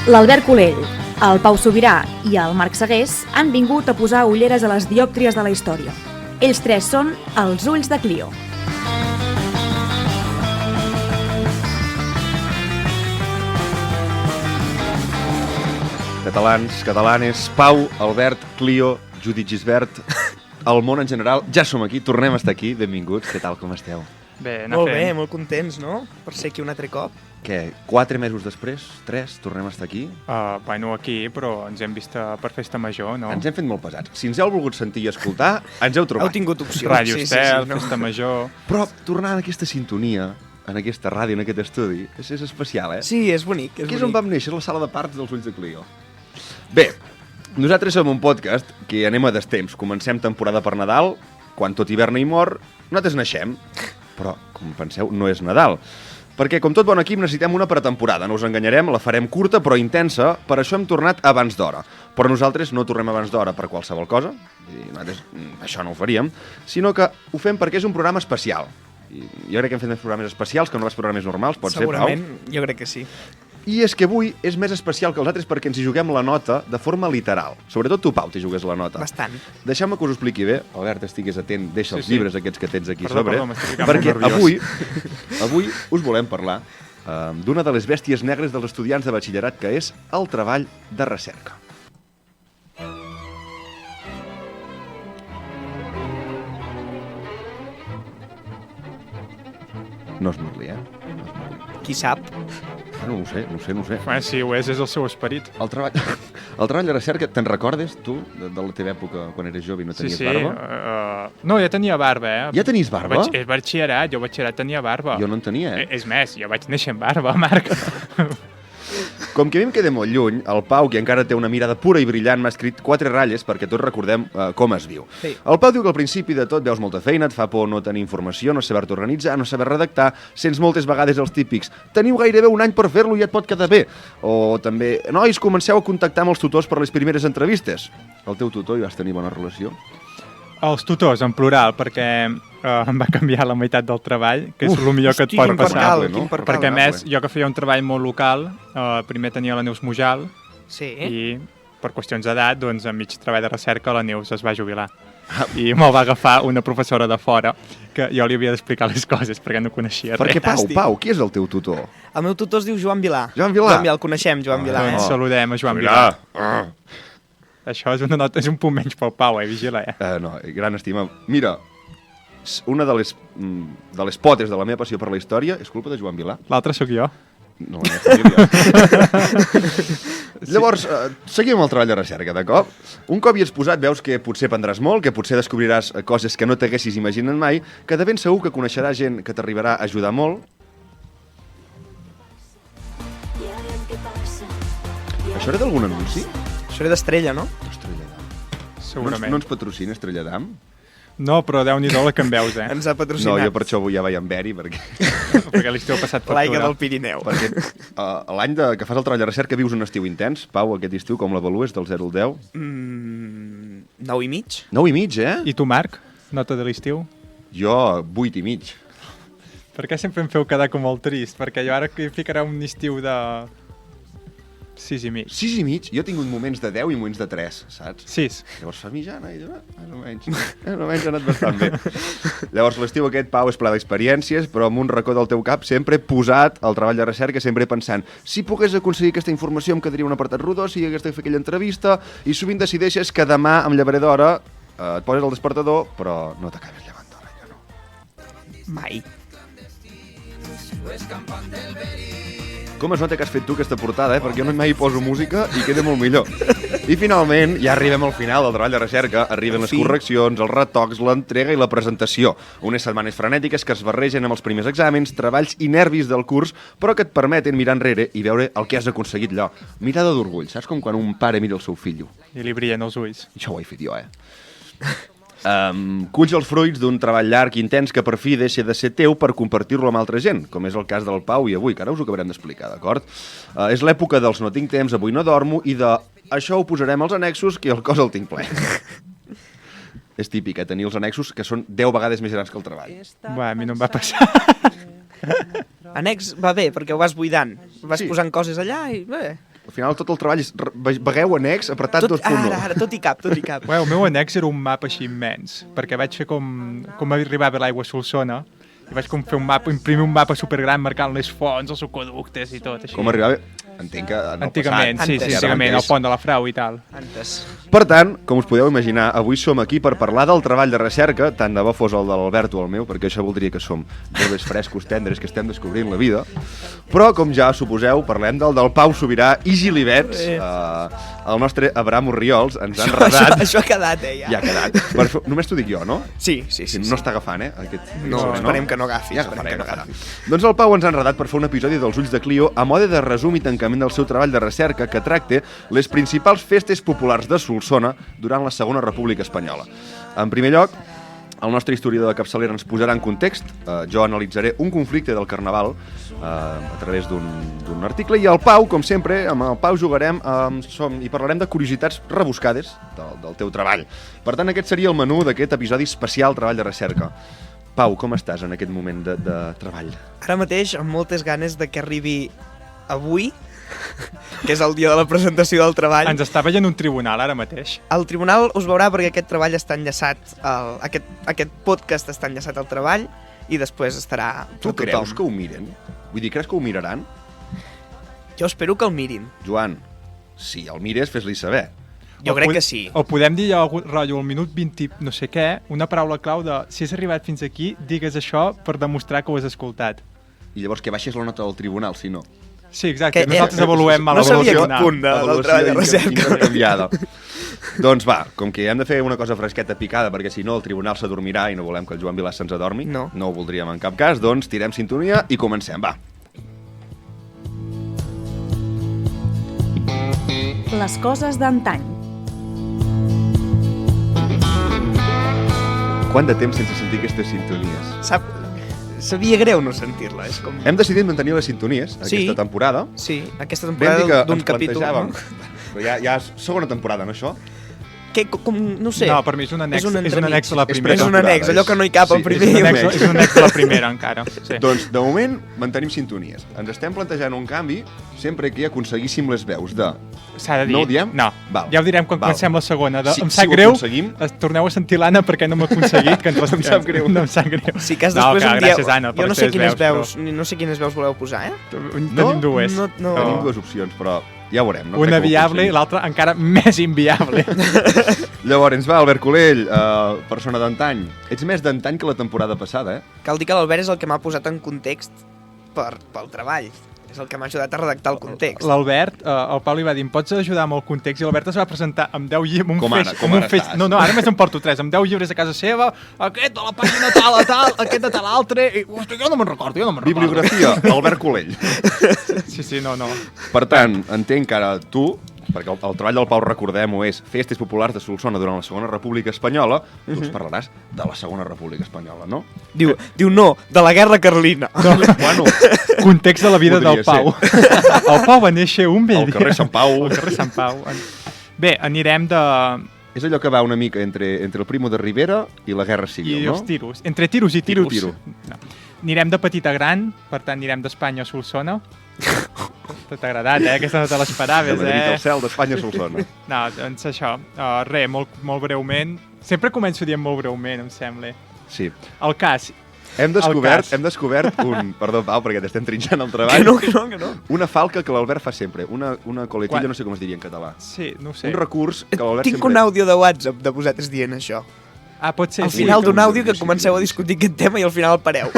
L'Albert Colell, el Pau Sobirà i el Marc Segués han vingut a posar ulleres a les diòptries de la història. Ells tres són els ulls de Clio. Catalans, catalanes, Pau, Albert, Clio, Judit Gisbert, el món en general, ja som aquí, tornem a estar aquí, benvinguts, què tal, com esteu? Bé, molt bé, molt contents, no? Per ser aquí un altre cop. Què, 4 mesos després, 3, tornem a estar aquí? Bueno, aquí, però ens hem vist per festa major, no? Ens hem fet molt pesats. Si ens heu volgut sentir i escoltar, ens heu trobat. Heu tingut opcions. Ràdio Estel, festa major... Però tornar en aquesta sintonia, en aquesta ràdio, en aquest estudi, és especial, eh? Sí, és bonic. Aquí és on vam néixer, la sala de parts dels ulls de Clio. Bé, nosaltres som un podcast que anem a destemps. Comencem temporada per Nadal, quan tot hiverna i mor, nosaltres naixem. Però, com penseu, no és Nadal. Perquè, com tot bon equip, necessitem una pretemporada. No us enganyarem, la farem curta però intensa, per això hem tornat abans d'hora. Però nosaltres no tornem abans d'hora per qualsevol cosa, i nosaltres això no ho faríem, sinó que ho fem perquè és un programa especial. I jo crec que hem fet més programes especials que no els programes normals, pot ser, Pau? Segurament, jo crec que sí. I és que avui és més especial que els altres perquè ens hi juguem la nota de forma literal. Sobretot tu, Pau, t'hi jugues la nota. Bastant. Deixeu-me que us ho expliqui bé. Albert, estigues atent, deixa els llibres aquests que tens aquí Perdó, sobre. perquè avui us volem parlar d'una de les bèsties negres dels estudiants de batxillerat, que és el treball de recerca. No es morli, eh? No es morli. Qui sap? No ho sé. Bueno, si ho és el seu esperit. El treball de recerca, te'n recordes, tu, de la teva època, quan eres jove i no tenies barba? No, ja tenia barba, eh? Ja tenies barba? És batxillerat, jo batxillerat tenia barba. Jo no en tenia, eh? És més, jo vaig néixer amb barba, Marc. Com que a mi em queda molt lluny, el Pau, que encara té una mirada pura i brillant, m'ha escrit 4 ratlles perquè tots recordem com es viu. Sí. El Pau diu que al principi de tot veus molta feina, et fa por no tenir informació, no saber-te organitzar, no saber redactar, sents moltes vegades els típics teniu gairebé un any per fer-lo i et pot quedar bé. O també, nois, comenceu a contactar amb els tutors per les primeres entrevistes. El teu tutor hi vas tenir bona relació? Els tutors, en plural, perquè em va canviar la meitat del treball, que és el millor que et pot passar. Perquè, a més, jo que feia un treball molt local, primer tenia la Neus Mujal, sí. I per qüestions d'edat, doncs, a mig treball de recerca, la Neus es va jubilar. I me'l va agafar una professora de fora, que jo li havia d'explicar les coses, perquè no coneixia res. Perquè, Pau, qui és el teu tutor? El meu tutor es diu Joan Vilà. Joan Vilà? El coneixem, Joan Vilà. Doncs saludem a Joan Vilà. Això és una nota, és un punt menys pel Pau, vigila, No, gran estima. Mira, una de les potes de la meva passió per la història és culpa de Joan Vilà. L'altre sóc jo. No, la meva família. Llavors, seguim amb el treball de recerca, d'acord? Un cop hi has posat, veus que potser prendràs molt, que potser descobriràs coses que no t'haguessis imaginat mai, que de ben segur que coneixeràs gent que t'arribarà a ajudar molt. Això era d'algun anunci? Això era d'Estrella, no? Estrella d'Am. Segurament. No ens patrocina Estrella d'Am? No, però Déu-n'hi-do la que em veus, Ens ha patrocinat. No, jo per això avui ja vaig amb Beri, perquè... perquè l'estiu ha passat factura. L'aigua del Pirineu. Perquè l'any que fas el treball de recerca vius un estiu intens. Pau, aquest estiu com l'avalues del 0 al 10? 9 i mig. 9 i mig, eh? I tu, Marc? Nota de l'estiu? Jo, 8 i mig. Per què sempre em feu quedar com molt trist? Perquè jo ara que ficarà un estiu de 6 i mig. 6 i mig? Jo he tingut moments de 10 i moments de 3, saps? 6. Llavors fa mitjana i més o menys ha anat bastant bé. Llavors l'estiu aquest, Pau, és ple d'experiències, però amb un racó del teu cap sempre posat al treball de recerca, sempre pensant si pogués aconseguir aquesta informació em quedaria un apartat rodó, si hagués de fer aquella entrevista, i sovint decideixes que demà em llevaré d'hora, et poses el despertador, però no t'acabes llevant d'hora, jo no. Mai. Com es nota que has fet tu aquesta portada, perquè jo no mai hi poso música i queda molt millor. I finalment, ja arribem al final del treball de recerca, arriben les correccions, els retocs, l'entrega i la presentació. Unes setmanes frenètiques que es barregen amb els primers exàmens, treballs i nervis del curs, però que et permeten mirar enrere i veure el que has aconseguit allò. Mirada d'orgull, saps com quan un pare mira el seu fill? I li brillen els ulls. Això ho he fet jo, Culls els fruits d'un treball llarg i intens que per fi deixa de ser teu per compartir-lo amb altra gent, com és el cas del Pau i avui, que ara us ho acabarem d'explicar, d'acord? És l'època dels no tinc temps, avui no dormo, i de això ho posarem als annexos, que el cos el tinc ple. És típic, tenir els annexos que són 10 vegades més grans que el treball. Bé, a mi no em va passar. Annex va bé, perquè ho vas buidant. Vas posant coses allà i bé. Al final tot el treball és vegueu annex apretat 2.1. Ara, tot hi cap. Bé, el meu annex era un mapa així immens, perquè vaig fer com arribava l'aigua a Solsona, i vaig com fer un mapa, imprimir un mapa supergran marcant les fonts, els aqüeductes i tot, així. Com arribava? Entenc que en el antigament, passat. sí, antigament, el pont de la Frau i tal. Per tant, com us podeu imaginar, avui som aquí per parlar del treball de recerca, tant de bo fos el de l'Albert o el meu, perquè això voldria que som joves frescos, tendres, que estem descobrint la vida. Però, com ja suposeu, parlem del Pau Sobirà i Gilivets. El nostre Abraham Orriols ens ha enredat. Això ha quedat, ja. Ja ha quedat. Només t'ho dic jo, no? Sí. No està agafant, Esperem que no agafi. Ja agafarà. Doncs el Pau ens ha enredat per fer un episodi dels Ulls de Clio a mode de resum i tancament del seu treball de recerca que tracta les principals festes populars de Solsona durant la Segona República Espanyola. En primer lloc, el nostre historiador de capçalera ens posarà en context. Jo analitzaré un conflicte del Carnaval a través d'un article i el Pau, com sempre, amb el Pau jugarem i parlarem de curiositats rebuscades del teu treball. Per tant, aquest seria el menú d'aquest episodi especial Treball de Recerca. Pau, com estàs en aquest moment de treball? Ara mateix, amb moltes ganes de que arribi avui, que és el dia de la presentació del treball. Ens està veient un tribunal ara mateix. El tribunal us veurà perquè aquest treball està enllaçat, aquest podcast està enllaçat al treball i després estarà per tothom. Tu creus que ho miren? Vull dir, creus que ho miraran? Jo espero que el mirin. Joan, si el mires, fes-li saber. Jo crec que sí. O podem dir algun rotllo al minut 20 no sé què, una paraula clau de si has arribat fins aquí, digues això per demostrar que ho has escoltat. I llavors que baixis la nota del tribunal, si no. Sí, exacte. Nosaltres avaluem mal l'avaluació. No sabia punt del treball de recerca. Doncs va, com que hem de fer una cosa fresqueta picada, perquè si no el tribunal s'adormirà i no volem que el Joan Vilà se'ns adormi, no ho voldríem en cap cas, doncs tirem sintonia i comencem, va. Les coses d'antany. Quant de temps sense sentir aquestes sintonies? Sabia greu no sentir-la. Hem decidit mantenir les sintonies aquesta temporada. Sí, aquesta temporada d'un capítol. Però ja és segona temporada, no, això? No sé. No, per mi és un annex a la primera. És un annex, allò que no hi cap al primer. És un annex a la primera, encara. Doncs, de moment, mantenim sintonies. Ens estem plantejant un canvi sempre que aconseguíssim les veus de... S'ha de dir. No ho diem? No. Ja ho direm quan comencem la segona. Em sap si greu, torneu a sentir l'Anna perquè no m'ha aconseguit. Que ens em sap greu. No em sap greu. Si cas després un dia... Gràcies, Anna, jo no sé quines veus, no sé quines veus voleu posar, Tenim dues. Tenim dues opcions, però ja ho veurem. Una viable i l'altra encara més inviable. Llavors, va, Albert Colell, persona d'antany. Ets més d'antany que la temporada passada, Cal dir que l'Albert és el que m'ha posat en context pel treball. És el que m'ha ajudat a redactar el context. L'Albert, el Pau li va dir, em pots ajudar amb el context? I l'Albert es va presentar amb 10 llibres, com ara estàs? No, ara més en porto 3, amb 10 llibres a casa seva, aquest de la pàgina tal a tal, aquest de tal altre, i hosti, jo no me'n recordo. Bibliografia, Albert Colell. Sí, no. Per tant, entenc que ara tu, perquè el treball del Pau, recordem-ho, és Festes Populars de Solsona durant la Segona República Espanyola, tu ens parlaràs de la Segona República Espanyola, no? Diu no, de la Guerra Carlina. No, bueno, context de la vida del Pau. El Pau va néixer un vell dia. Al carrer Sant Pau. Al carrer Sant Pau. Bé, anirem de... És allò que va una mica entre el Primo de Rivera i la Guerra Civil, no? I els tiros. Entre tiros i tiros. Tiro. No. Anirem de petit a gran, per tant anirem d'Espanya a Solsona. T'ha agradat, Aquesta no te l'esperaves, De Madrid al cel, d'Espanya a Solsona. No, doncs això. Res, molt breument. Sempre començo dient molt breument, em sembla. Sí. El cas... Hem descobert un... Perdó, Pau, perquè t'estem trinxant el treball. Que no. Una falca que l'Albert fa sempre. Una coletilla, no sé com es diria en català. Sí, no ho sé. Un recurs que l'Albert sempre... Tinc un àudio de WhatsApp de vosaltres dient això. Pot ser, al final d'un àudio que comenceu a discutir aquest tema i al final pareu.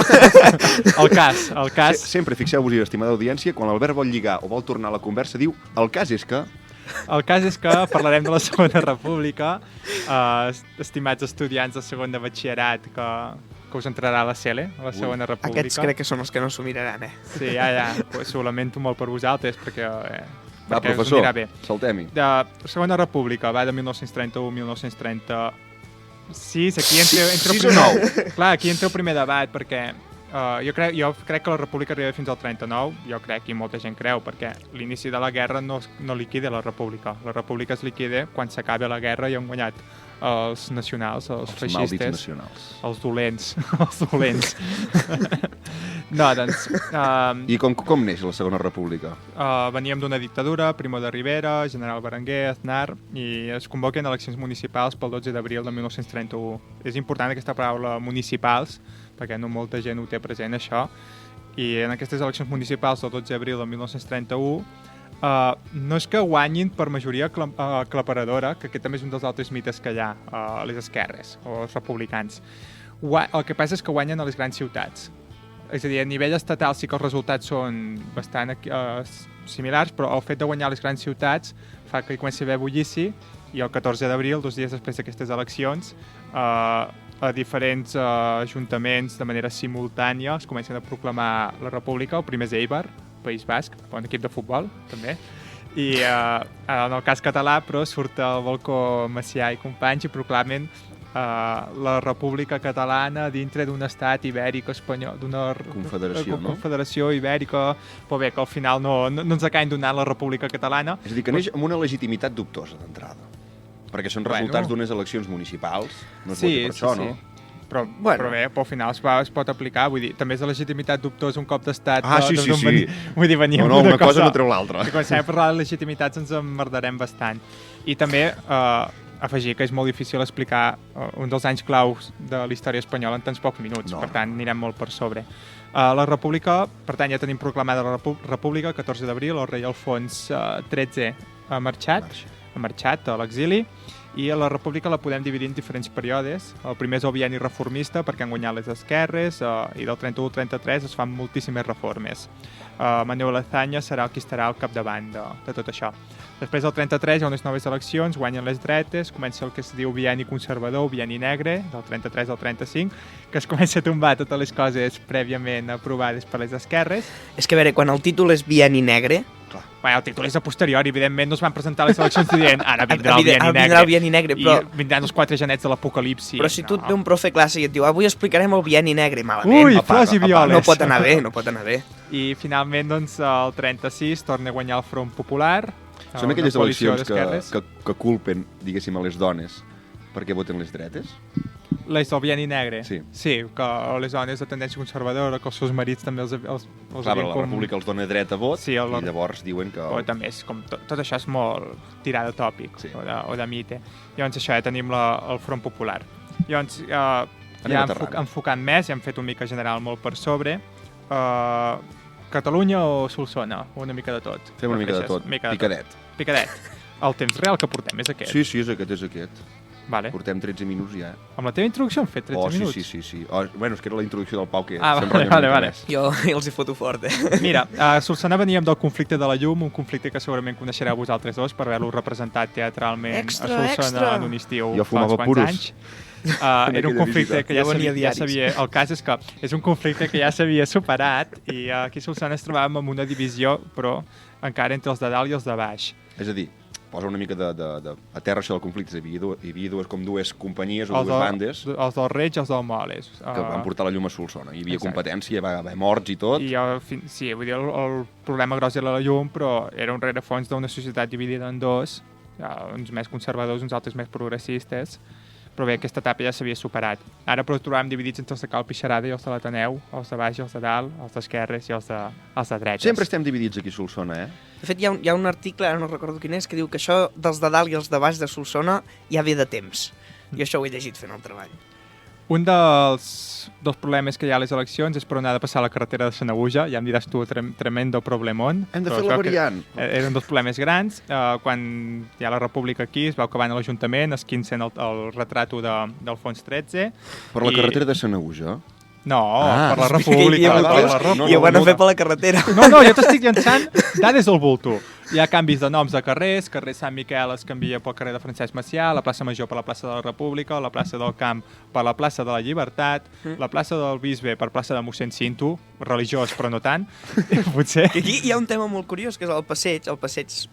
El cas... Sempre fixeu-vos-hi, estimada audiència, quan l'Albert vol lligar o vol tornar a la conversa, diu el cas és que parlarem de la Segona República, estimats estudiants de segon de batxillerat que us entrarà a la CELE, a la Segona República. Aquests crec que són els que no s'ho miraran, Sí, ja. Pues ho lamento molt per vosaltres, perquè va, professor, us anirà bé. saltem-hi. De Segona República, va de 1931 a 1930... Sí, aquí entra el primer... Clar, aquí entra el primer debat, perquè jo crec que la República arriba fins al 39, jo crec, i molta gent creu, perquè l'inici de la guerra no liquida la República. La República es liquida quan s'acaba la guerra i han guanyat els nacionals, els màldits feixistes, nacionals. els dolents, els dolents. No, doncs... I com neix la Segona República? Veníem d'una dictadura, Primo de Rivera, General Berenguer, Aznar, i es convoquen eleccions municipals pel 12 d'abril de 1931. És important aquesta paraula municipals, perquè no molta gent ho té present, això. I en aquestes eleccions municipals del 12 d'abril de 1931 no és que guanyin per majoria aclaparadora, que aquest també és un dels altres mites que hi ha a les esquerres o els republicans. El que passa és que guanyen a les grans ciutats. És a dir, a nivell estatal sí que els resultats són bastant similars, però el fet de guanyar les grans ciutats fa que hi comenci a haver bullici i el 14 d'abril, 2 dies després d'aquestes eleccions, a diferents ajuntaments de manera simultània es comencen a proclamar la república. El primer és Eibar, País Basc, bon equip de futbol, també. I en el cas català, però, surt al balcó Macià i companys i proclamen la República Catalana dintre d'un estat ibèric espanyol, d'una confederació, no? Confederació ibèrica, però bé, que al final no ens acaben donant la República Catalana. És a dir, que neix amb una legitimitat dubtosa d'entrada. Perquè són resultats d'unes eleccions municipals, no es vota per això, no? Però bé, al final es pot aplicar, vull dir, també és de legitimitat dubtosa un cop d'estat. Sí. Vull dir, veníem una cosa no treu l'altra. Si comencem a parlar de legitimitats ens emmerdarem bastant. I també afegir que és molt difícil explicar un dels anys claus de la història espanyola en tants pocs minuts, per tant anirem molt per sobre. La república, per tant ja tenim proclamada la república, 14 d'abril, el rei Alfons XIII ha marxat a l'exili, i la república la podem dividir en diferents períodes. El primer és el bienni reformista, perquè han guanyat les esquerres, i del 31 al 33 es fan moltíssimes reformes. Manuel Azaña serà el qui estarà al capdavant de tot això. Després del 33 hi ha unes noves eleccions, guanyen les dretes, comença el que es diu bienni conservador o bienni negre, del 33 al 35, que es comença a tombar totes les coses prèviament aprovades per les esquerres. És que, a veure, quan el títol és bienni negre... El títol és a posteriori, evidentment no es van presentar les eleccions dient ara vindrà el bienni negre, però... i vindran els 4 genets de l'apocalipsi. Però si tu et ve un profe clàssic i et diu avui explicarem el bienni negre, malament. Ui, flors i violes. No pot anar bé. I finalment, doncs, el 36 torna a guanyar el Front Popular. Són aquelles eleccions que culpen, diguéssim, a les dones perquè voten les dretes? Les del bienni negre? Sí. Sí, que les dones de tendència conservadora, que els seus marits també els clar, però la república els dona dret a vot, i llavors diuen que... O també és com... Tot això és molt tirar de tòpic, o de mite. Llavors això, ja tenim el Front Popular. Llavors, ja enfocant més, ja hem fet una mica general molt per sobre. Catalunya o Solsona? Una mica de tot? Fem una mica de tot. Picadet. El temps real que portem és aquest? Sí, és aquest. Vale. Portem 13 minuts ja. Amb la teva introducció hem fet 13 minuts? Sí. Bueno, és que era la introducció del Pau que vale. Jo els hi foto fort, Mira, a Solsona veníem del conflicte de la llum, un conflicte que segurament coneixereu vosaltres dos per haver-lo representat teatralment a Solsona en un estiu fa uns quants anys. Era un conflicte que ja s'havia... El cas és que és un conflicte que ja s'havia superat i aquí a Solsona es trobàvem amb una divisió, però encara entre els de dalt i els de baix. És a dir, posa una mica a terra això del conflicte. Hi havia dues companyies o dues bandes. Els del Reig i els del Moles. Que van portar la llum a Solsona. Hi havia competència, hi va haver morts i tot. Sí, vull dir, el problema gros era la llum, però era un rerefons d'una societat dividida en dos, uns més conservadors, uns altres més progressistes. Però bé, aquesta etapa ja s'havia superat. Ara però trobàvem dividits entre els de Cal Pixarada i els de l'Ateneu, els de baix i els de dalt, els d'esquerres i els de dretes. Sempre estem dividits aquí a Solsona, De fet, hi ha un article, ara no recordo quin és, que diu que això dels de dalt i els de baix de Solsona ja ve de temps. Jo això ho he llegit fent el treball. Un dels problemes que hi ha a les eleccions és per on ha de passar la carretera de Sanaüja. Ja em diràs tu, tremendo problemon. Hem de fer la variant. Era un dels problemes grans. Quan hi ha la república aquí, es veu que van a l'Ajuntament, esquincen el retrato d'Alfons XIII. Per la carretera de Sanaüja? No, per la república. I ho van a fer per la carretera. No, jo t'estic llançant dades del bulto. Hi ha canvis de noms de carrers, carrer Sant Miquel es canvia pel carrer de Francesc Macià, la plaça Major per la plaça de la República, la plaça del Camp per la plaça de la Llibertat, la plaça del Bisbe per plaça de mossèn Cinto, religiós però no tant, potser. Aquí hi ha un tema molt curiós, que és el passeig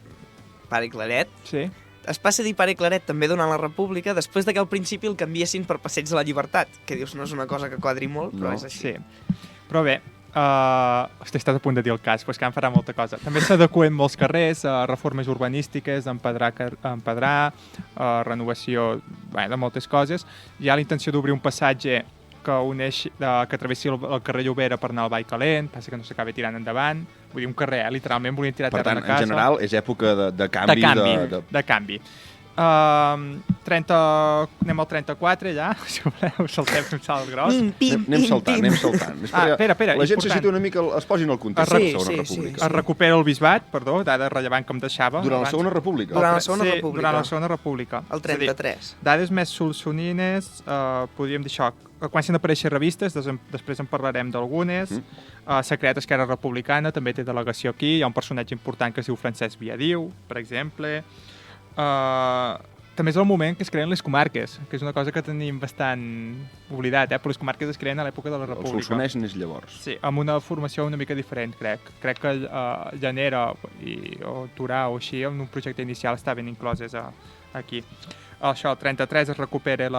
Pare Claret. Sí. Es passa a dir Pare Claret també donant la República, després que al principi el canviessin per Passeig de la Llibertat, que dius no és una cosa que quadri molt, però és així. Sí. Però bé, He estat a punt de dir el cas, però és que em farà molta cosa. També s'adeqüen molts carrers, reformes urbanístiques, empedrar, renovació de moltes coses. Hi ha la intenció d'obrir un passatge que uneix, que travessi el carrer Llobera per anar al Vall Calent, passa que no s'acaba tirant endavant. Vull dir, un carrer, literalment volien tirar terra a casa. Per tant, en general, és època de canvi. De canvi. Anem al 34 ja, si voleu, saltem un salt gros. Anem saltant. Espera, la gent se important. situa una mica, es posin al context de la Segona República. Es recupera el bisbat, dada rellevant que em deixava. Durant la Segona República? Durant la Segona República. Durant la Segona República. El 33. Dades més solsonines, podríem dir això, comencen a aparèixer revistes, després en parlarem d'algunes. S'ha creat Esquerra Republicana, també té delegació aquí, hi ha un personatge important que es diu Francesc Viadiu, per exemple. També és el moment que es creen les comarques, que és una cosa que tenim bastant oblidat, però les comarques es creen a l'època de la República. El Solsonès n'és llavors. Sí, amb una formació una mica diferent, crec. Crec que Llanera o Torà o així, en un projecte inicial estaven incloses aquí. Això, el 33 es recupera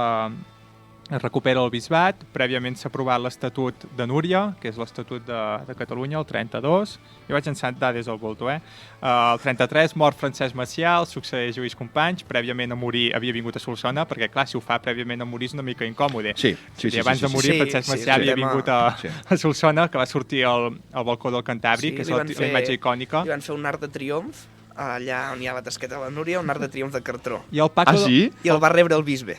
el bisbat, prèviament s'ha aprovat l'Estatut de Núria, que és l'Estatut de Catalunya, el 32. Jo vaig ençant dades al volto, El 33, mort Francesc Macià, el succeeix Lluís Companys, prèviament a morir havia vingut a Solsona, perquè clar, si ho fa prèviament a morir és una mica incòmode. Sí. Abans de morir, Francesc Macià havia vingut a Solsona, que va sortir al balcó del Cantabri, que és la imatge icònica. Li van fer un arc de triomf, allà on hi ha la tasqueta de la Núria, un arc de triomf de cartró. I el Paco sí? I el va rebre el bisbe.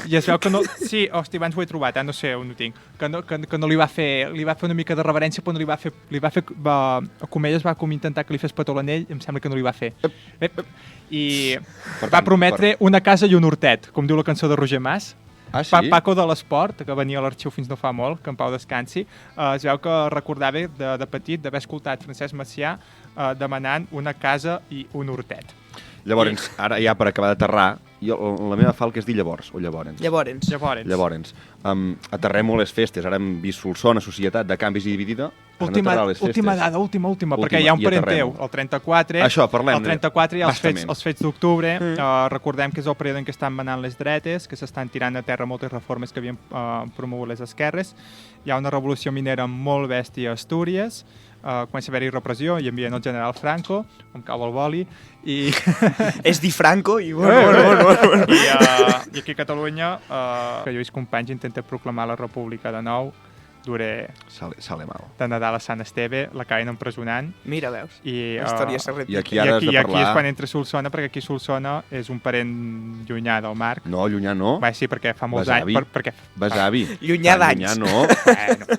I es veu que no... Sí, hòstia, abans ho he trobat, no sé on ho tinc. Que no li va fer una mica de reverència, però no li va fer... a Comelles va intentar que li fes petó l'anell, em sembla que no li va fer. I va prometre una casa i un hortet, com diu la cançó de Roger Mas. Ah, sí? Paco de l'Esport, que venia a l'arxiu fins no fa molt, que en pau descansi, es veu que recordava de petit d'haver escoltat Francesc Macià demanant una casa i un hortet. Llavors, ara ja per acabar d'aterrar, la meva falca és dir llavors, o llavors. Llavors. Aterrem-ho a les festes. Ara hem vist Solsona, societat de canvis i dividida. Última dada, perquè hi ha un parent teu, el 34. Això, parlem. El 34 hi ha els fets d'octubre. Recordem que és el període en què estan manant les dretes, que s'estan tirant a terra moltes reformes que havien promogut les esquerres. Hi ha una revolució minera molt bèstia a Astúries. Comença a haver-hi repressió i envien el general Franco, em cau el boli, i... És dir Franco i... I aquí a Catalunya, que Lluís Companys intenta proclamar la república de nou, Sale mal. de Nadal a Sant Esteve, l'acaben empresonant. Mira, veus? I, la història s'ha repetit. I aquí ara has de parlar... aquí és quan entra Solsona, perquè aquí Solsona és un parent llunyà del Marc. No, llunyà no. Va, sí, perquè fa molts anys. Besavi. Llunyà d'anys. Llunyà no.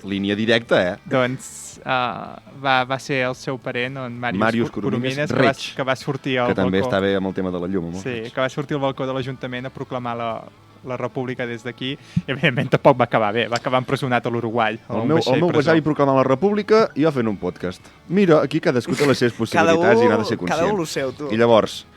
Línia directa, Doncs va ser el seu parent, en Màrius Coromines, que va sortir al balcó. Que també està bé amb el tema de la llum. Sí, que va sortir al balcó de l'Ajuntament a proclamar la república des d'aquí, i evidentment tampoc va acabar bé, va acabar empresonat a l'Uruguai. El meu besavi proclamant la república i jo fent un podcast. Mira, aquí cadascú té les seves possibilitats i n'ha de ser conscient. Cada un lo seu, tu. I llavors,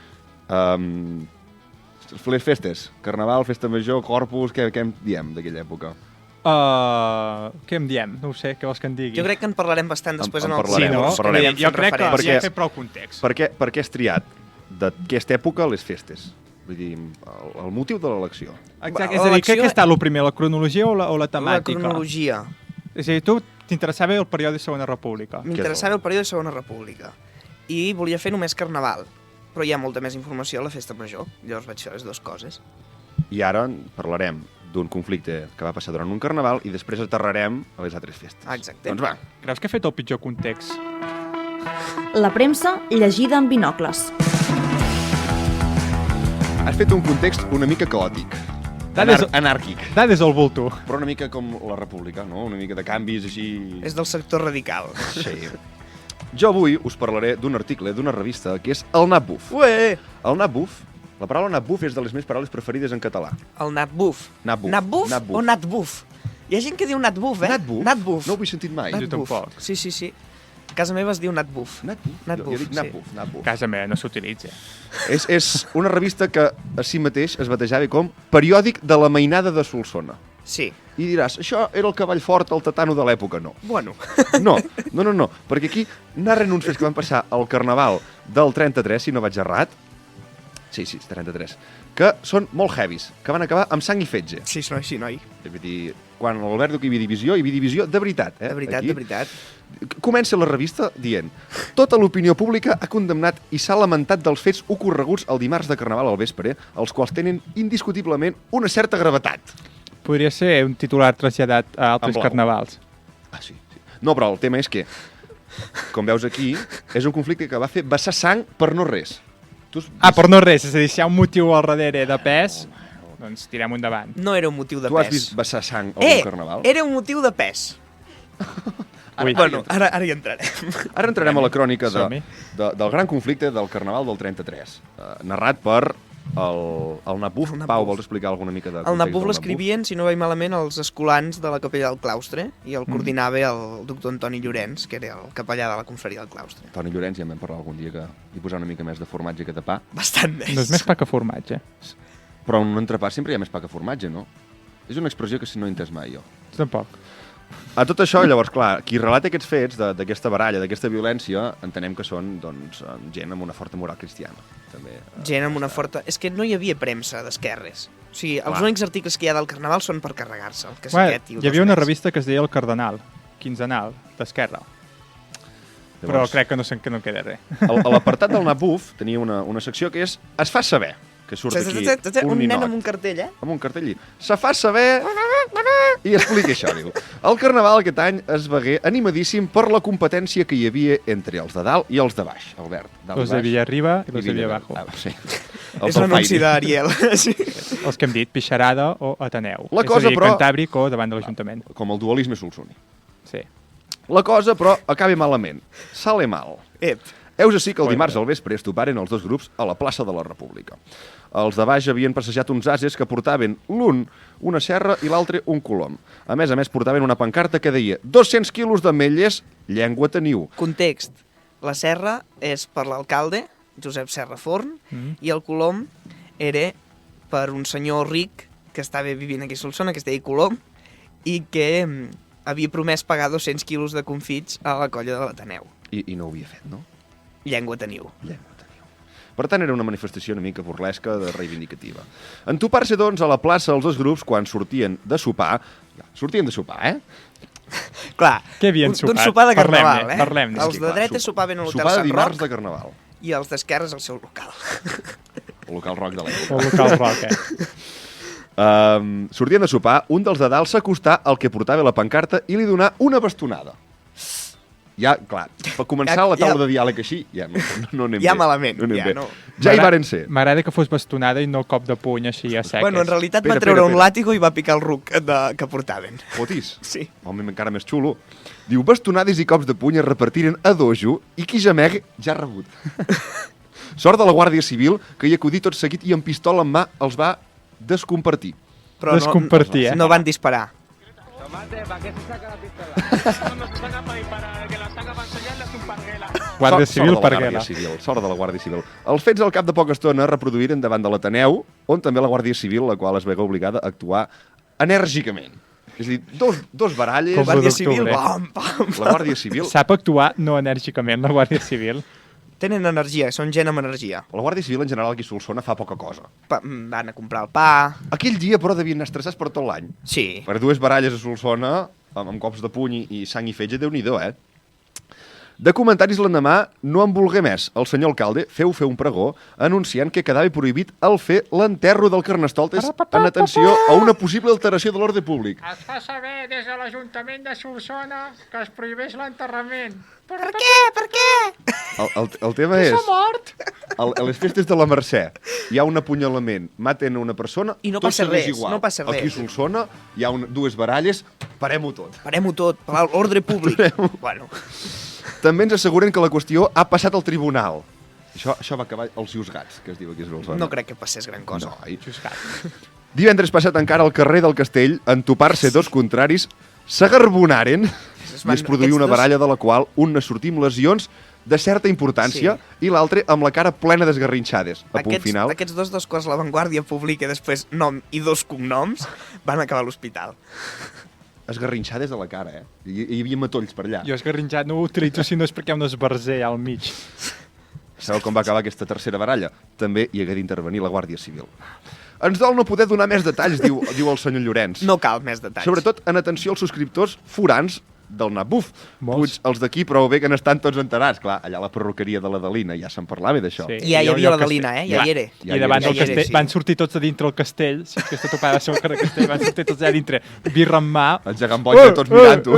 les festes, Carnaval, Festa Major, Corpus, què en diem d'aquella època? Què em diem? No ho sé, què vols que en digui? Jo crec que en parlarem bastant després en el parlarem, Jo crec que perquè, ja he fet prou context. Per què has triat d'aquesta època les festes? Vull dir, el motiu de l'elecció. Exacte, és a dir, què ha estat el primer, la cronologia o la temàtica? La cronologia. És a dir, tu t'interessava el període de Segona República. M'interessava el període de Segona República. I volia fer només Carnaval, però hi ha molta més informació a la Festa Major. Llavors vaig fer les dues coses. I ara parlarem d'un conflicte que va passar durant un Carnaval i després aterrarem a les altres festes. Exacte. Doncs va. Creus que he fet el pitjor context? La premsa llegida amb binocles. Has fet un context una mica caòtic. Anàrquic. Dades al volto. Però una mica com la república, no? Una mica de canvis així... És del sector radical. Sí. Jo avui us parlaré d'un article d'una revista que és el Natbuf. Ué! El Natbuf, la paraula Natbuf és de les meves paraules preferides en català. El Natbuf. Natbuf. Natbuf o Natbuf? Hi ha gent que diu Natbuf, Natbuf? Natbuf. No ho he sentit mai. Jo tampoc. Sí. A casa meva es diu Natbuf. Jo dic Natbuf. Casa meva no s'utilitza. És una revista que a si mateix es batejava com Periòdic de la Mainada de Solsona. Sí. I diràs, això era el cavall fort, el tatano de l'època. No. Bueno. No, perquè aquí narren uns fets que van passar al Carnaval del 33, si no vaig errat. Sí, 33. Que són molt heavies, que van acabar amb sang i fetge. Sí, noi. És a dir, quan l'Albert diu que hi havia divisió de veritat. De veritat, aquí. de veritat. Comença la revista dient: tota l'opinió pública ha condemnat i s'ha lamentat dels fets ocorreguts el dimarts de Carnaval al vespre, els quals tenen indiscutiblement una certa gravetat. Podria ser un titular traslladat a altres En blau. carnavals. Ah, sí. No, però el tema és que, com veus aquí, és un conflicte que va fer vessar sang per no res. Per no res, és a dir, si hi ha un motiu al darrere de pes, doncs tirem endavant. No era un motiu de Tu has pes. vist vessar sang a algun carnaval? Era un motiu de pes. Ui. Bueno, ara hi entrarem. Ara entrarem a la crònica Som-hi. del gran conflicte del Carnaval del 33, narrat per el Napuf. El Napuf. Pau, vols explicar alguna mica de El context Napuf del l'escrivien, si no vaig malament, els escolans de la capella del claustre i el coordinava el doctor Antoni Llorenç, que era el capellà de la confraria del claustre. Toni Llorenç, ja en vam parlar algun dia, que hi posar una mica més de formatge que de pa. Bastant més. No és més pa que formatge. Però en un entrepà sempre hi ha més pa que formatge, no? És una expressió que si no he entès mai, jo. Tampoc. A tot això, llavors, clar, qui relata aquests fets d'aquesta baralla, d'aquesta violència, entenem que són, doncs, gent amb una forta moral cristiana. També, Gent amb una forta... És que no hi havia premsa d'esquerres. O sigui, els Clar. únics articles que hi ha del Carnaval són per carregar-se. El Bé, casquet i hi havia una revista que es deia El Cardenal, quinzenal, d'Esquerra. Però crec que no queda res. A l'apartat del Napuf tenia una secció que és Es fa saber, que surt aquí Un nen ninot. amb un cartell, Amb un cartell. Se fa saber i explica això, diu. El Carnaval aquest any es vegué animadíssim per la competència que hi havia entre els de dalt i els de baix, Albert. Dalt i Los de baix Villarriba i i los de Villarriba. Villabajo. Sí. És l'anunci d'Ariel. Sí. Els que hem dit, Pixarada o Ateneu. La és cosa, a dir, però- Cantàbric o davant de l'Ajuntament. Com el dualisme solsoni. Sí. La cosa, però, acaba malament. Sale mal. Ep. Heus així que el Oi, dimarts al vespre es toparen els dos grups a la plaça de la República. Els de baix havien passejat uns ases que portaven l'un una serra i l'altre un colom. A més, portaven una pancarta que deia 200 quilos d'ametlles, llengua teniu. Context. La serra és per l'alcalde, Josep Serra Forn, i el colom era per un senyor ric que estava vivint aquí a Solsona, que es deia Colom, i que havia promès pagar 200 quilos de confits a la colla de l'Ateneu. I no ho havia fet, no? Llengua teniu. Llengua teniu. Per tant, era una manifestació una mica burlesca, de reivindicativa. En topar-se, doncs, a la plaça els dos grups, quan sortien de sopar, Clar, Què havien d'un sopat? sopar de Carnaval, Parlem-ne, parlem-ne. Els de dretes sopaven a l'Hotel sopar de Sant dimarts Roc de Carnaval. i els d'esquerres al seu local. El local rock de O l'època. local rock, Sortien de sopar, un dels de dalt s'acostà al que portava la pancarta i li donà una bastonada. Ja, clar, per començar la taula de diàleg així, ja no anem Ja bé. malament, anem ja bé. no. Ja hi varen ser. M'agrada que fos bastonada i no cop de puny així a seques. Bueno, en realitat Espera, va treure espera. un làtigo i va picar el ruc que portaven. Fotis? Sí. Home, encara més xulo. Diu, bastonades i cops de puny es repartiren a dojo i qui gemegui ja ha rebut. Sort de la Guàrdia Civil, que hi acudí tot seguit i amb pistola en mà els va descompartir. Però Descompartir, no van disparar. Tomate, ¿para qué se saca la pistola? No se saca para disparar, el que la saca para enseñarle es un parguela. Guàrdia Sort Civil, de la per Guàrdia guerra. Civil, sort de la Guàrdia Civil. Els fets al cap de poca estona es reproduïren davant de l'Ateneu, on també la Guàrdia Civil, la qual es vega obligada a actuar enèrgicament. És a dir, dos baralles, Com Guàrdia d'octubre. Civil, pam, pam. la Guàrdia Civil... Sap actuar no enèrgicament, la Guàrdia Civil. Tenen energia, són gent amb energia. La Guàrdia Civil, en general, aquí a Solsona fa poca cosa. Van a comprar el pa... Aquell dia, però, devien anar estressats per tot l'any. Sí. Per dues baralles a Solsona, amb cops de puny i sang i fetge, Déu-n'hi-do, eh? De comentaris l'endemà no en volgué més. El senyor alcalde feu fer un pregó anunciant que quedava prohibit el fer l'enterro del Carnestoltes en atenció a una possible alteració de l'ordre públic. Es fa saber des de l'Ajuntament de Solsona que es prohibeix l'enterrament. Per què? Per què? El tema és... Mort! A les festes de la Mercè hi ha un apunyalament, maten una persona... I no tot passa segueix res, igual. no passa Aquí a res. Solsona hi ha dues baralles, parem-ho tot. Parem-ho tot, per l'ordre públic. Bueno, També ens asseguren que la qüestió ha passat al tribunal. Això va acabar als juzgats, que es diu aquí a Solsona. no crec que passés gran cosa. No, divendres passat encara al carrer del Castell, en topar-se dos contraris, s'agarbonaren i es produí una baralla de la qual un ne sortí amb lesions de certa importància i l'altre amb la cara plena d'esgarrinxades. A punt final... Aquests dos quals la Vanguardia publica després nom i dos cognoms van acabar a l'hospital. Esgarrinxades a la cara, eh? Hi havia matolls per allà. Jo esgarrinxat no ho utilitzo si no és perquè hi ha un esbarzer al mig. Sabeu com va acabar aquesta tercera baralla? També hi hagué d'intervenir la Guàrdia Civil. Ens dol no poder donar més detalls, diu el senyor Llorenç. No cal més detalls. Sobretot en atenció als subscriptors forans del Nabuf. Puig, els d'aquí prou bé que n'estan tots enterats. Clar, allà a la perruqueria de la Dalina ja se'n parlava d'això. Sí. Ja hi Jo- havia jo la Dalina, castell. ja hi era. I davant del Ja hi era, castell sí. van sortir tots a dintre el castell, si aquesta topada va ser el carrer Castell, van sortir tots allà dintre, birra en mà. Els gegant boig tots mirant-ho.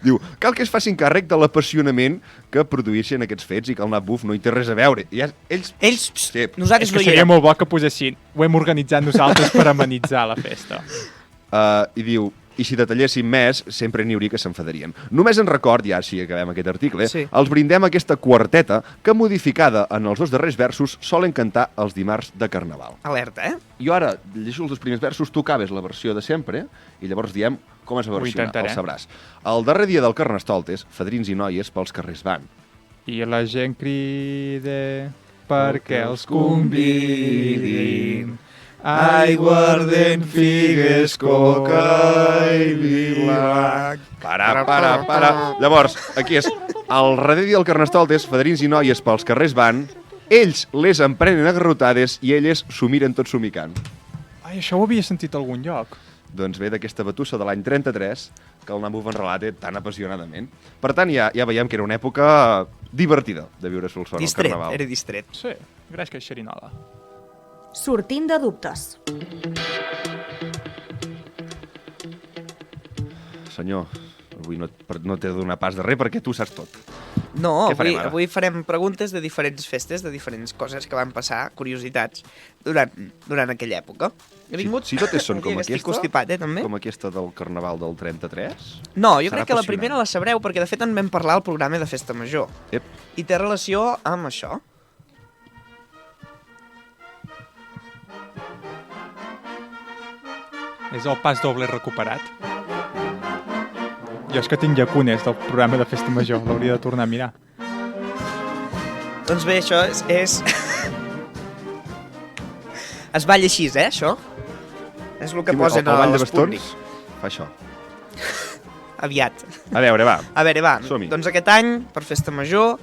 Diu, cal que es facin càrrec de l'apassionament que produïssin aquests fets i que el Nabuf no hi té res a veure. I ells... Ells, Sí. nosaltres És no que hi seria érem. molt bo que posessin, ho hem organitzat nosaltres per amenitzar la festa. I diu, i si detalléssim més, sempre n'hi hauria que s'enfadarien. Només en record, ja si acabem aquest article, Sí. els brindem aquesta quarteta que, modificada en els 2 darrers versos, solen cantar els dimarts de Carnaval. Alerta, Jo ara llegeixo els 2 primers versos, tu acabes la versió de sempre, i llavors diem com és la Ho versió, intentaré. el sabràs. El darrer dia del Carnestoltes, fadrins i noies pels carrers van. I la gent crida perquè els convidin. Aiguardent, figues, coca i vi blanc. Para. Llavors, aquí és el darrer dia del Carnestoltes, fadrins i noies pels carrers van, ells les emprenen a garrotades i elles s'ho miren tot somicant. Ai, això ho havia sentit a algun lloc. Doncs ve d'aquesta batussa de l'any 33 que el Nabuf en relata tan apassionadament. Per tant, ja veiem que era una època divertida de viure a Solsona al distret, Carnaval. era distret. Sí, gràcies que xerinola. Sortint de dubtes. Senyor, avui no t'he de donar pas de res perquè tu saps tot. No, Què farem ara? avui farem preguntes de diferents festes, de diferents coses que van passar, curiositats, durant aquella època. He vingut... Si totes són el com dia que estic aquesta, constipat, també? com aquesta del Carnaval del 33... No, jo serà crec que la apassionant. primera la sabreu, perquè de fet en vam parlar al programa de Festa Major. Ep. I té relació amb això. És el pas doble recuperat. Jo és que tinc llacunes del programa de Festa Major, l'hauria de tornar a mirar. Doncs bé, això és... Es balla així, això? És el que posen el a ball de l'Espúrnic. bastons fa això. Aviat. A veure, va. A veure, va, Som-hi. doncs aquest any, per Festa Major,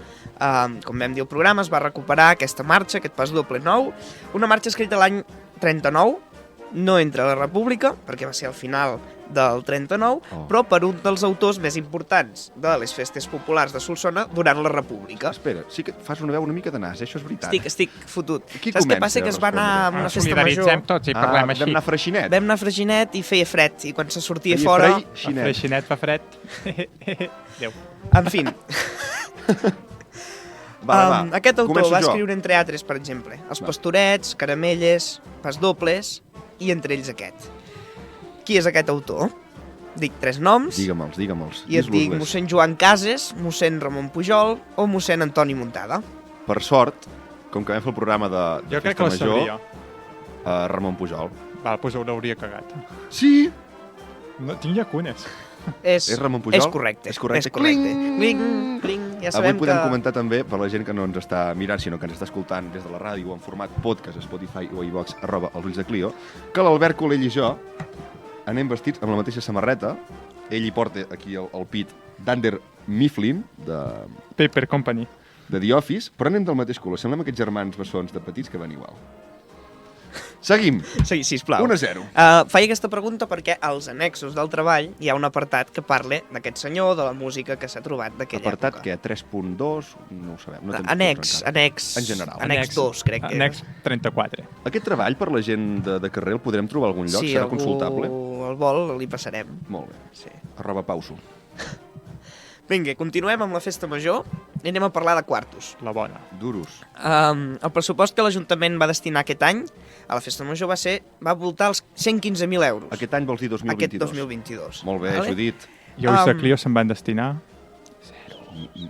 com vam dir al programa, es va recuperar aquesta marxa, aquest pas doble nou, una marxa escrita l'any 39, no entre la República, perquè va ser al final del 39, però per un dels autors més importants de les festes populars de Solsona durant la República. Espera, sí que fas una veu una mica de nas, això és veritat. Estic fotut. Qui Saps què comença passa? Que es a va anar a respondre? una festa major, Solidaritzem tots i parlem així. Vam anar a Freixinet. vam anar a Freginet i feia fred, i quan se sortia Feia fora... Freixinet. Freixinet fa fred. Adéu. En fi, Va. aquest autor Començo va jo. escriure entre altres, per exemple, Els Va. Pastorets, Caramelles, Pas Dobles i entre ells aquest. Qui és aquest autor? Dic 3 noms Digue'm-els. i et dic mossèn Joan Cases, mossèn Ramon Pujol o mossèn Antoni Muntada. Per sort, com que vam fer el programa de Jo crec Festa que la sabria. Ramon Pujol. Val, doncs ho l'hauria cagat. Sí! No, tinc llacunes. És Ramon Pujol? És correcte. És correcte. És correcte. Cling! Cling, cling. Ja Avui sabem podem que... comentar també, per la gent que no ens està mirant, sinó que ens està escoltant des de la ràdio en format podcast a Spotify o a iVox, @ els ulls de Clio, que l'Albert Colell i jo anem vestits amb la mateixa samarreta. Ell hi porta aquí el pit d'Under Mifflin, de Paper Company. The Office, però anem del mateix color. Semblem aquests germans bessons de petits que van igual. Seguim. Sí, sisplau. 1-0. Faig aquesta pregunta perquè als annexos del treball hi ha un apartat que parla d'aquest senyor, de la música que s'ha trobat d'aquella Apartat època. que 3.2, no ho sabem. No tenim Annex, tots encara. annex... En general. Annex 2, crec que Annex 34. Aquest treball per la gent de carrer el podrem trobar a algun lloc? Sí, Serà algú consultable? el vol, li passarem. Molt bé. Sí. @pauso. Vinga, continuem amb la festa major i anem a parlar de quartos. La bona. Duros. El pressupost que l'Ajuntament va destinar aquest any a la festa major va voltar els 115.000 euros. Aquest any vols dir 2022? Aquest 2022. Molt bé, Judit. I ulls de Clio se'n van destinar.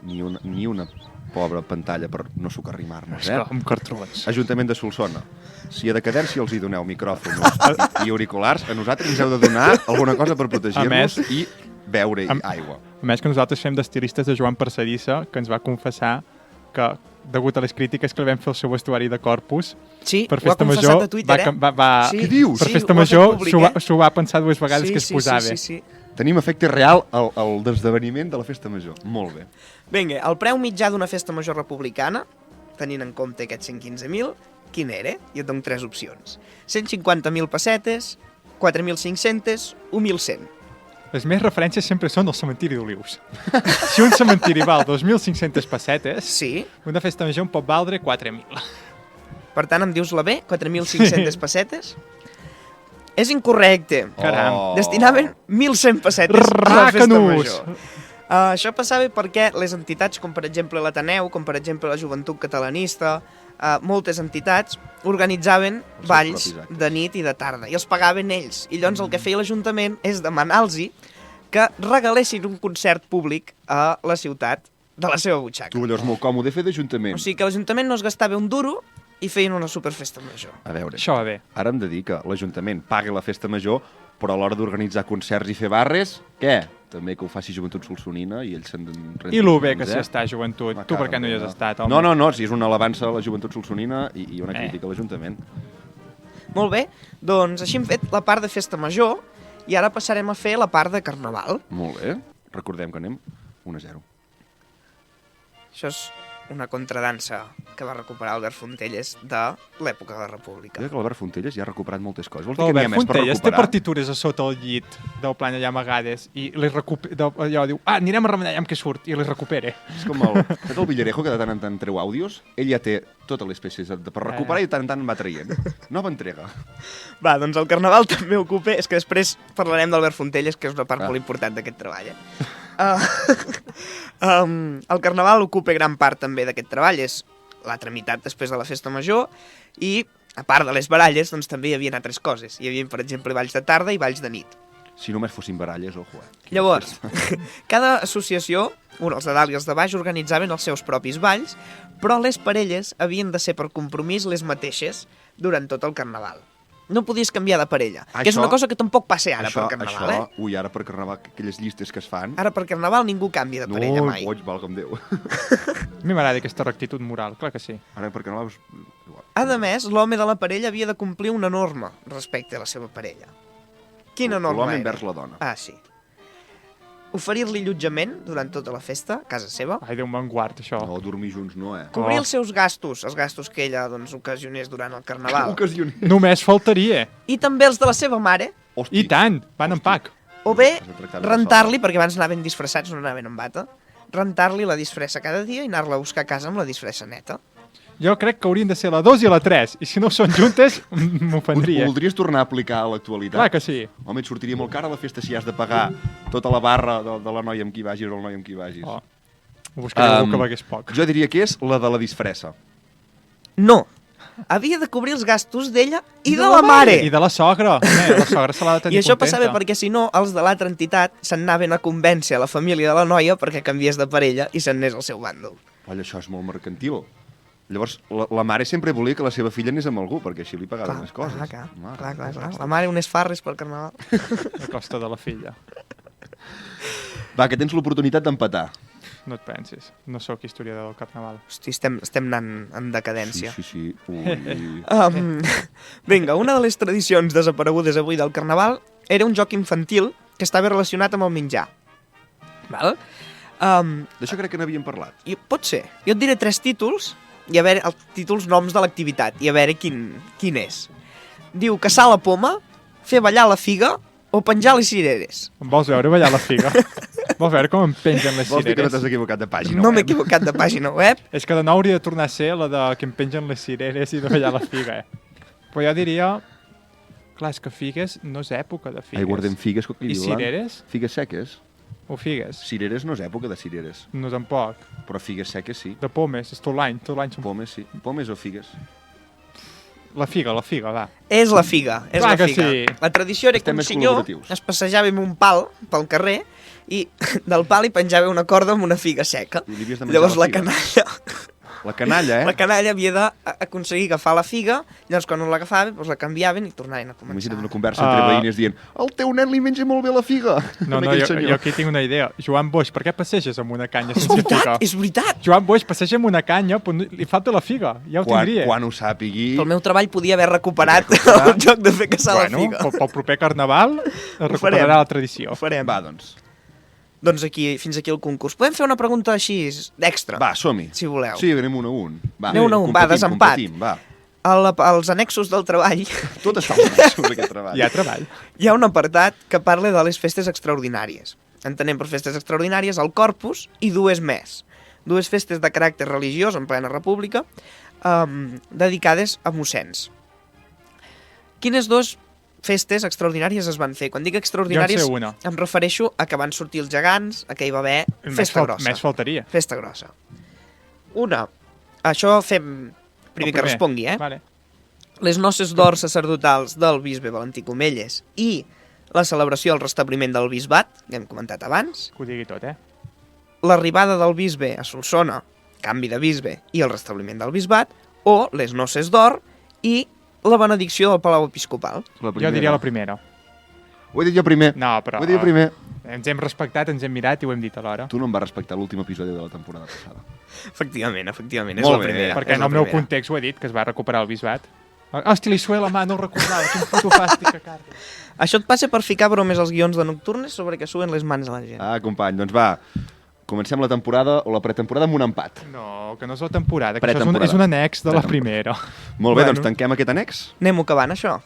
Ni una pobra pantalla per no socarrimar-nos, eh? Amb cartrons. Ajuntament de Solsona, si a decadència els hi doneu micròfons i auriculars, a nosaltres ens heu de donar alguna cosa per protegir-nos i beure aigua. A més que nosaltres fem d'estilistes de Joan Parcerissa, que ens va confessar que, degut a les crítiques que li vam fer al seu vestuari de Corpus, Sí, per ho ha Festa confessat Major, a Twitter, sí. Què dius? Per Sí, Festa ho ha fet Major públic, s'ho va pensar 2 vegades que es posava. Sí. Tenim efecte real al desdeveniment de la festa major. Molt bé. Vinga, el preu mitjà d'una festa major republicana, tenint en compte aquests 115.000, quin era? I et dono 3 opcions. 150.000 pessetes, 4.500 o 1.100. Les meves referències sempre són el cementiri d'Olius. Si un cementiri val 2.500 pessetes, Sí. una festa major en pot valdre 4.000. Per tant, em dius la B, 4.500 pessetes? És incorrecte. Caram. Destinaven 1.100 pessetes a la festa Racanuts! major. Això passava perquè les entitats, com per exemple l'Ateneu, com per exemple la Joventut Catalanista, moltes entitats organitzaven Els balls seus propis actes. de nit i de tarda, i els pagaven ells. I llavors el que feia l'Ajuntament és demanar-los que regalessin un concert públic a la ciutat de la seva butxaca. Tu, allò és molt còmode fer d'Ajuntament. O sigui que l'Ajuntament no es gastava un duro i feien una superfesta major. A veure, Això va bé. ara hem de dir que l'Ajuntament pagui la festa major, però a l'hora d'organitzar concerts i fer barres, què? També que ho faci Joventut Solsonina i ells se'n... I lo bé que s'hi està, joventut. Me Tu per cago què no en hi Déu, has estat, home? No, si és una alabança a la Joventut Solsonina i una crítica a l'Ajuntament. Molt bé, doncs així hem fet la part de festa major i ara passarem a fer la part de carnaval. Molt bé. Recordem que anem 1-0. Això és una contradansa que va recuperar Albert Fontelles de l'època de la República. Crec que l'Albert Fontelles ja ha recuperat moltes coses. Vols dir que n'hi ha L'Albert més per Fontelles té recuperar? partitures a sota el llit del plan allà amagades i les recupera... Allò diu, anirem a remenar allà amb què surt, i les recupera. És com el Villarejo, que de tant en tant treu àudios. Ell ja té totes les peces per recuperar i de tant en tant en va traient. Nova entrega. Va, doncs el carnaval també ocupa... És que després parlarem d'Albert Fontelles, que és una part Ah. molt important d'aquest treball. El carnaval ocupa gran part també d'aquest treball, és la tramitat després de la festa major i, a part de les baralles, doncs també hi havia altres coses. Hi havia, per exemple, balls de tarda i balls de nit. Si només fossin baralles, ojo, Llavors, cada associació, els de dalt i els de baix, organitzaven els seus propis balls, però les parelles havien de ser per compromís les mateixes durant tot el carnaval. No podies canviar de parella, que és una cosa que tampoc passa ara per carnaval, Ui, ara per carnaval, aquelles llistes que es fan... Ara per carnaval ningú canvia de parella mai. No, boig, valga'm Déu. A mi m'agrada aquesta rectitud moral, clar que sí. Ara per carnaval... A més, l'home de la parella havia de complir una norma respecte a la seva parella. Quina norma L'home era? envers la dona. Ah, sí. Oferir-li allotjament durant tota la festa, a casa seva. Ai, Déu me'n guard, això. No, dormir junts no, Cobrir els seus gastos, els gastos que ella doncs, ocasionés durant el carnaval. Ocasioner. Només faltaria. I també els de la seva mare, Hosti. I tant, van en pack. o bé Has de tractar de rentar-li, perquè abans anaven disfressats, no anaven amb bata, rentar-li la disfressa cada dia i anar-la a buscar a casa amb la disfressa neta. Jo crec que haurien de ser la 2 i la 3, i si no són juntes, m'ofendria. Voldries tornar a aplicar a l'actualitat? Clar que sí. Home, et sortiria molt cara la festa si has de pagar tota la barra de la noia amb qui vagis o el noi amb qui vagis. Oh. Ho buscaré algú que vagués poc. Jo diria que és la de la disfressa. No. Havia de cobrir els gastos d'ella i de la mare. I de la sogra. La sogra se l'ha de tenir I això contenta. passava perquè, si no, els de l'altra entitat s'anaven a convèncer a la família de la noia perquè canviés de parella i se'n anés al seu bàndol. Olla, això és molt mercantil. Llavors, la mare sempre volia que la seva filla anés amb algú, perquè així li pagaven més coses. Clar. La mare unes farres per carnaval. A costa de la filla. Va, que tens l'oportunitat d'empatar. No et pensis. No sóc historiador del carnaval. Hosti, estem anant en decadència. Sí. Ui. Vinga, una de les tradicions desaparegudes avui del carnaval era un joc infantil que estava relacionat amb el menjar. Val? D'això crec que n'havíem parlat. I pot ser. Jo et diré 3 títols, i a veure, els títols noms de l'activitat, i a veure quin és. Diu caçar la poma, fer ballar la figa o penjar les cireres. Em vols veure ballar la figa? Vols veure com em pengen les Vols dir que no cireres? t'has equivocat de pàgina No m'he web? equivocat de pàgina web. És que de nou hauria de tornar a ser la de que em pengen les cireres i de ballar la figa, Però jo diria... Clar, és que figues no és època de figues. Ai, guardem figues, com que I diuen. cireres? Figues seques. O figues? Cireres no és època de cireres, No tampoc. però figues seques sí. De pomes, és tot l'any són... Pomes sí. Pomes o figues? La figa, va. És la figa, és Clar la que figa. sí. La tradició era que Estem un més senyor col·laboratius. es passejava amb un pal pel carrer i del pal hi penjava una corda amb una figa seca. I li havies de menjar Llavors la la figa. canalla, La canalla, la canalla havia d'aconseguir agafar la figa, llavors quan no l'agafaven doncs la canviaven i tornaven a començar. Imagina't una conversa entre veïnes dient el teu nen li menja molt bé la figa. No, Amb aquell jo senyor. aquí tinc una idea. Joan Boix, per què passeges amb una canya És sense veritat, figa? és veritat! Joan Boix passeja amb una canya, però li falta la figa. Ja ho tindria. Quan ho sàpigui... Pel meu treball podia haver recuperat Recuperar. el joc de fer caçar la figa. Pel proper carnaval es recuperarà farem. la tradició. Ho farem. Va, doncs. Doncs fins aquí el concurs. Podem fer una pregunta així d'extra? Va, som-hi. Si voleu. Sí, anem 1 a 1. Va, Anem 1 a 1, va, competim, desempat. competim, va. als annexos del treball Tot està als annexos, aquest treball. Hi ha treball. hi ha un apartat que parla de les festes extraordinàries. Entenem per festes extraordinàries el Corpus i dues més. Dues festes de caràcter religiós en plena república dedicades a mossens. Quines dues festes extraordinàries es van fer? Quan dic extraordinàries Jo en sé una. em refereixo a que van sortir els gegants, a que hi va haver festa grossa. Més faltaria. Festa grossa. Una. Això fem... Primer que respongui, Vale. Les noces d'or sacerdotals del bisbe Valentí Comelles i la celebració del restabliment del bisbat, que hem comentat abans, Que ho digui tot, l'arribada del bisbe a Solsona, canvi de bisbe i el restabliment del bisbat, o les noces d'or i la benedicció del Palau Episcopal. Jo diria la primera. Ho he dit jo primer. No, però... Ho he dit jo primer. Ens hem respectat, ens hem mirat i ho hem dit alhora. Tu no em vas respectar l'últim episodi de la temporada passada. Efectivament, Molt és la bé. primera. Perquè és en la el meu primera. context ho he dit, que es va recuperar el bisbat. Hòstia, li sué la mà, no ho recordava, quin puto fàstic que carta. Això et passa per ficar bromes als guions de Nocturnes sobre que suen les mans a la gent. Ah, company, doncs va. Comencem la temporada o la pretemporada amb un empat. No, que no és la temporada, que això Pretemporada. és un annex de la primera. Molt bé, Bueno. doncs tanquem aquest annex. Anem acabant, això.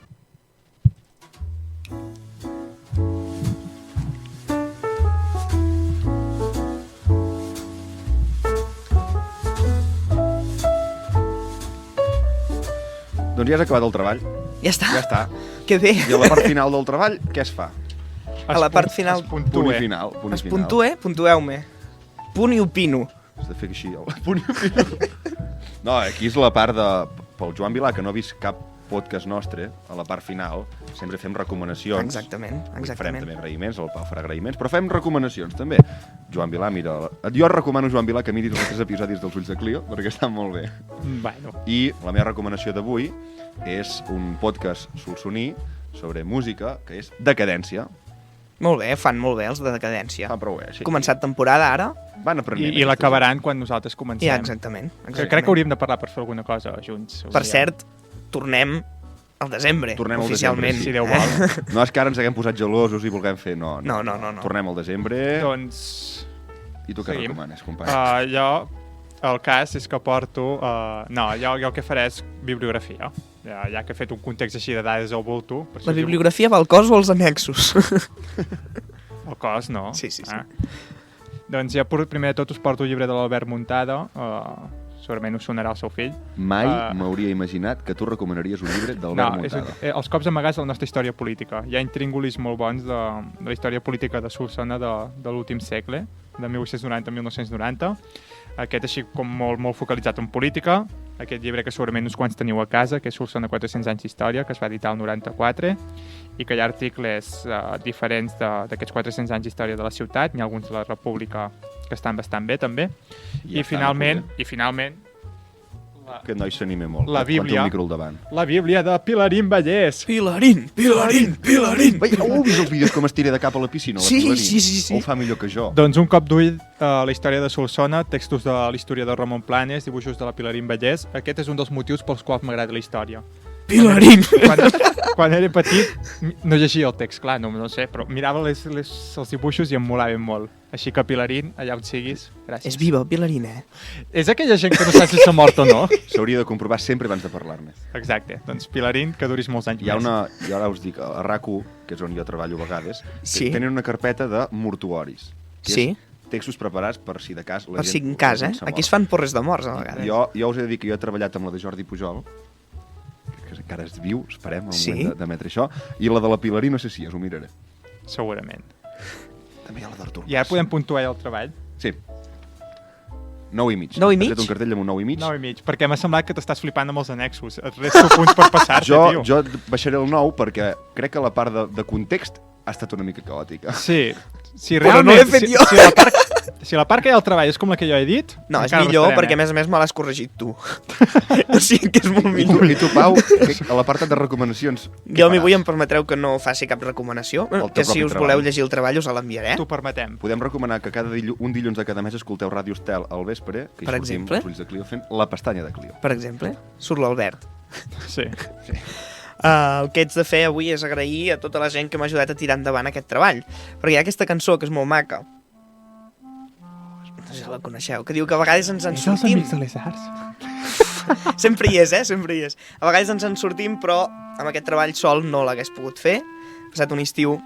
Doncs ja has acabat el treball. Ja està. Ja està. Que bé. I a la part final del treball, què es fa? A la part final Es Punt puntue. i final. Punt i Es final. puntue, puntueu-me. Punt i opino. Has de fer així, el punt i final. No, aquí és la part de... Pel Joan Vilà, que no ha vist cap podcast nostre, a la part final, sempre fem recomanacions. Exactament, Farem exactament. també agraïments, el Pau farà agraïments, però fem recomanacions també. Joan Vilà, mira... Jo et recomano, Joan Vilà, que miris els 3 episodis dels Ulls de Clio, perquè estan molt bé. Bueno, I la meva recomanació d'avui és un podcast solsoní sobre música, que és Decadència. Molt bé, fan molt bé els de Decadència. Fan prou bé, sí. Començat temporada ara? Van aprenent. i l'acabaran quan nosaltres comencem. Ja, exactament. Que crec que hauríem de parlar per fer alguna cosa junts. Per cert, tornem al desembre, Tornem al oficialment. desembre, Si Déu vol. No és que ara ens haguem posat gelosos i vulguem fer... No. No. Tornem al desembre. Doncs... I tu què seguim. recomanes, company? Jo, el cas és que porto... no, jo el que faré és bibliografia. Ja que he fet un context així de dades al bulto... Per La bibliografia va al cos o als annexos? El cos, no. Sí. Doncs ja primer de tot us porto el llibre de l'Albert Muntada, segurament us sonarà el seu fill. Mai m'hauria imaginat que tu recomanaries un llibre d'Albert Muntada. Els cops amagats de la nostra història política. Hi ha intríngulis molt bons de la història política de Solsona de l'últim segle, de 1890 a 1990. Aquest així com molt focalitzat en política. Aquest llibre que segurament uns quants teniu a casa, que és Solsona 400 anys d'història, que es va editar el 94, i que hi ha articles diferents d'aquests 400 anys d'història de la ciutat, n'hi ha alguns de la República que estan bastant bé, també. I finalment, Aquest noi s'anima molt. La Quan té Bíblia. un micro al davant. la Bíblia de Pilarín Vallès. Pilarín! Veig, heu vist els vídeos com es tira de cap a la piscina? Sí, Pilarín? sí. O ho fa millor que jo. Doncs un cop d'ull a la història de Solsona, textos de l'historiador Ramon Planes, dibuixos de la Pilarín Vallès. Aquest és un dels motius pels quals m'agrada la història. Pilarín! Quan era petit, no llegia el text, clar, no sé, però mirava els dibuixos i em molaven molt. Així que Pilarín, allà on siguis, gràcies. És viva, Pilarín, eh? És aquella gent que no sap si s'ha mort o no. S'hauria de comprovar sempre abans de parlar-ne. Exacte, doncs Pilarín, que duris molts anys Hi ha més. jo ara us dic, a RAC1, que és on jo treballo a vegades, Sí. tenen una carpeta de mortuoris. Que Sí. és textos preparats per si de cas la Per gent... si en cas, la eh? gent s'ha Aquí mort. es fan porres de morts, a vegades. Jo us he de dir que jo he treballat amb la de Jordi Pujol, que encara és viu, esperem, al Sí? moment d'emetre això, i la de la Pilarí no sé si us ho miraré. Segurament. També hi ha la d'Artur. I ara podem puntuar el treball. Sí. 9,5. 9,5? Has fet un cartell amb un 9,5? 9,5, perquè m'ha semblat que t'estàs flipant amb els annexos. Et resto punts per passar-te, tio. Jo baixaré el 9 perquè crec que la part de context ha estat una mica caòtica. Sí, si Però realment... no l'he fet jo. Si la part que hi ha al treball és com la que jo he dit... No, és encara millor restarem, perquè, a més me l'has corregit tu. O sigui que és molt millor. I tu, Pau, a l'apartat de recomanacions... què Jo m'hi faràs? vull, em permetreu que no faci cap recomanació, teu que si propi us treball. voleu llegir el treball us l'enviaré. T'ho permetem. Podem recomanar que un dilluns de cada mes escolteu Ràdio Estel al vespre, que hi Per sortim exemple? els Ulls de Clio fent la pestanya de Clio. Per exemple, surt l'Albert. Sí. El que ets de fer avui és agrair a tota la gent que m'ha ajudat a tirar endavant aquest treball. Perquè hi ha aquesta cançó que és molt maca. No sé si la coneixeu, que diu que a vegades ens en sortim. de les arts. Sempre hi és, sempre hi és. A vegades ens en sortim, però amb aquest treball sol no l'hagués pogut fer. He passat un estiu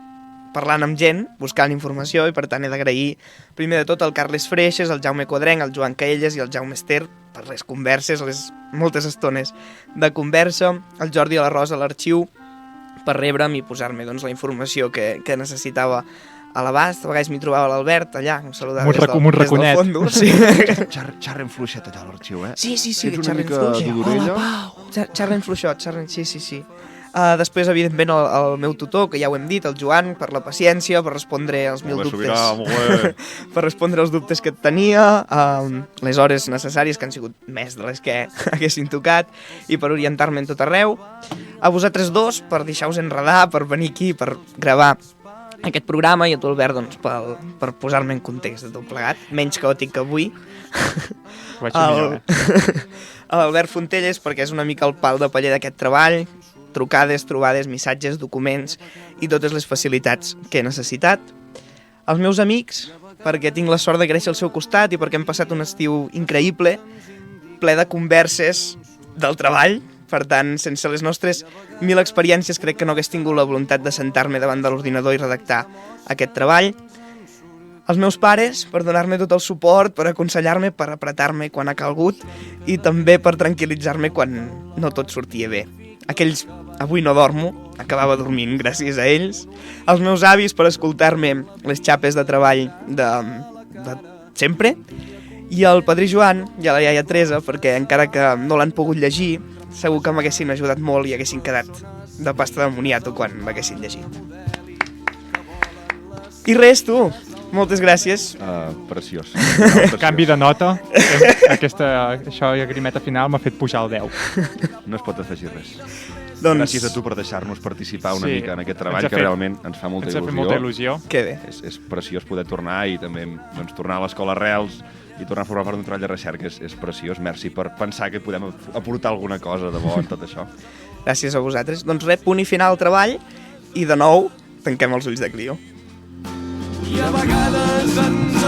parlant amb gent, buscant informació, i per tant he d'agrair primer de tot el Carles Freixes, el Jaume Quadrenc, el Joan Caelles i el Jaume Ester per les converses, moltes estones de conversa, el Jordi a la Rosa a l'arxiu per rebre'm i posar-me doncs, la informació que necessitava a l'abast. A vegades m'hi trobava l'Albert allà, em saludava des del fondo. Sí. Xarren fluixet allà a l'arxiu, eh? Sí, Tens una xarren mica fluixet. d'orella? Hola, Pau! Xarren fluixot, sí. Després, evidentment, el meu tutor, que ja ho hem dit, el Joan, per la paciència, per respondre als mil dubtes. Per respondre als dubtes que tenia, les hores necessàries, que han sigut més de les que haguessin tocat, i per orientar-me en tot arreu. A vosaltres dos, per deixar-vos enredar, per venir aquí, per gravar aquest programa, i a tu, Albert, doncs, per posar-me en context de tot plegat, menys caòtic que avui. Ho vaig fer millor, L'Albert Fontelles, perquè és una mica el pal de paller d'aquest treball, trucades, trobades, missatges, documents i totes les facilitats que he necessitat. Els meus amics, perquè tinc la sort de créixer al seu costat i perquè hem passat un estiu increïble, ple de converses del treball. Per tant, sense les nostres 1000 experiències crec que no hagués tingut la voluntat de sentar-me davant de l'ordinador i redactar aquest treball. Els meus pares, per donar-me tot el suport, per aconsellar-me, per apretar-me quan ha calgut i també per tranquil·litzar-me quan no tot sortia bé. Aquells avui no dormo, acabava dormint gràcies a ells. Els meus avis per escoltar-me les xapes de treball de sempre. I el padrí Joan i la iaia Teresa, perquè encara que no l'han pogut llegir, segur que m'haguessin ajudat molt i haguessin quedat de pasta de moniato quan m'haguessin llegit. I res, tu, moltes gràcies. Preciós. Canvi de nota, això i grimeta final m'ha fet pujar al 10. No es pot afegir res. Doncs... Gràcies a tu per deixar-nos participar una mica en aquest treball, que realment ens fa molta il·lusió. Ens ha fet molta il·lusió. Que bé. És preciós poder tornar i també doncs, tornar a l'Escola Arrels i tornar a formar part d'un treball de recerca és preciós. Merci per pensar que podem aportar alguna cosa de bo en tot això. Gràcies a vosaltres. Doncs res, punt i final al treball i de nou tanquem els ulls de Clio. I a vegades ens